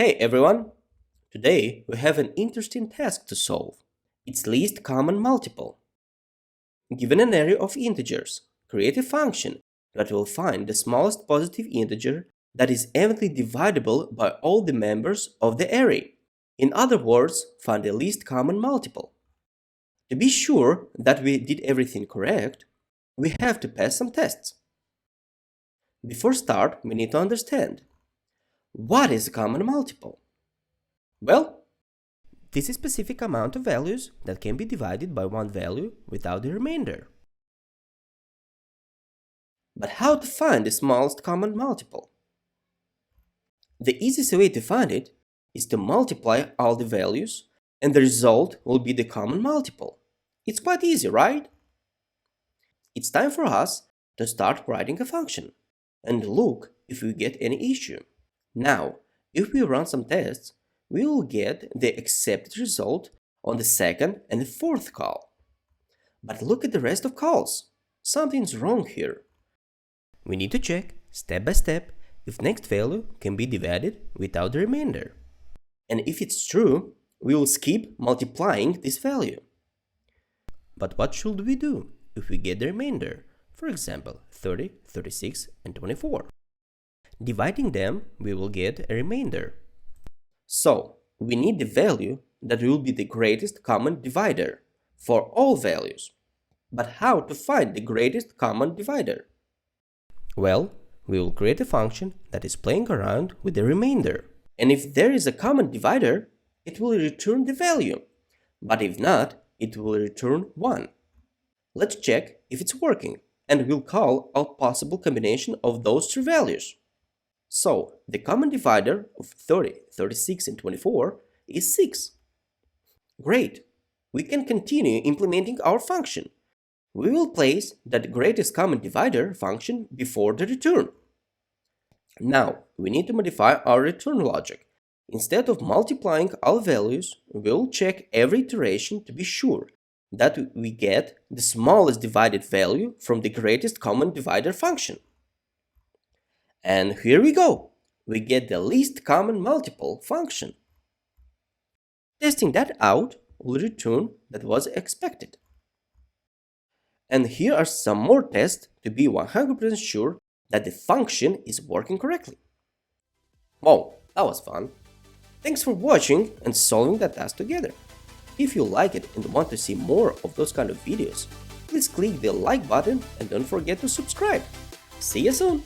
Hey everyone! Today we have an interesting task to solve. It's least common multiple. Given an array of integers, create a function that will find the smallest positive integer that is evenly divisible by all the members of the array. In other words, find the least common multiple. To be sure that we did everything correct, we have to pass some tests. Before start, we need to understand what is a common multiple. Well, this is a specific amount of values that can be divided by one value without the remainder. But how to find the smallest common multiple? The easiest way to find it is to multiply all the values and the result will be the common multiple. It's quite easy, right? It's time for us to start writing a function and look if we get any issue. Now, if we run some tests, we will get the accepted result on the second and the fourth call. But look at the rest of calls. Something's wrong here. We need to check, step by step, if next value can be divided without the remainder. And if it's true, we will skip multiplying this value. But what should we do if we get the remainder? For example, 30, 36, and 24. Dividing them, we will get a remainder. So, we need the value that will be the greatest common divisor for all values. But how to find the greatest common divisor? Well, we will create a function that is playing around with the remainder. And if there is a common divisor, it will return the value. But if not, it will return 1. Let's check if it's working, and we'll call a possible combination of those two values. So, the common divisor of 30, 36, and 24 is 6. Great! We can continue implementing our function. We will place that greatest common divisor function before the return. Now, we need to modify our return logic. Instead of multiplying all values, we'll check every iteration to be sure that we get the smallest divided value from the greatest common divisor function. And here we go! We get the least common multiple function. Testing that out will return that was expected. And here are some more tests to be 100% sure that the function is working correctly. Wow, that was fun! Thanks for watching and solving that task together. If you like it and want to see more of those kind of videos, please click the like button and don't forget to subscribe. See you soon!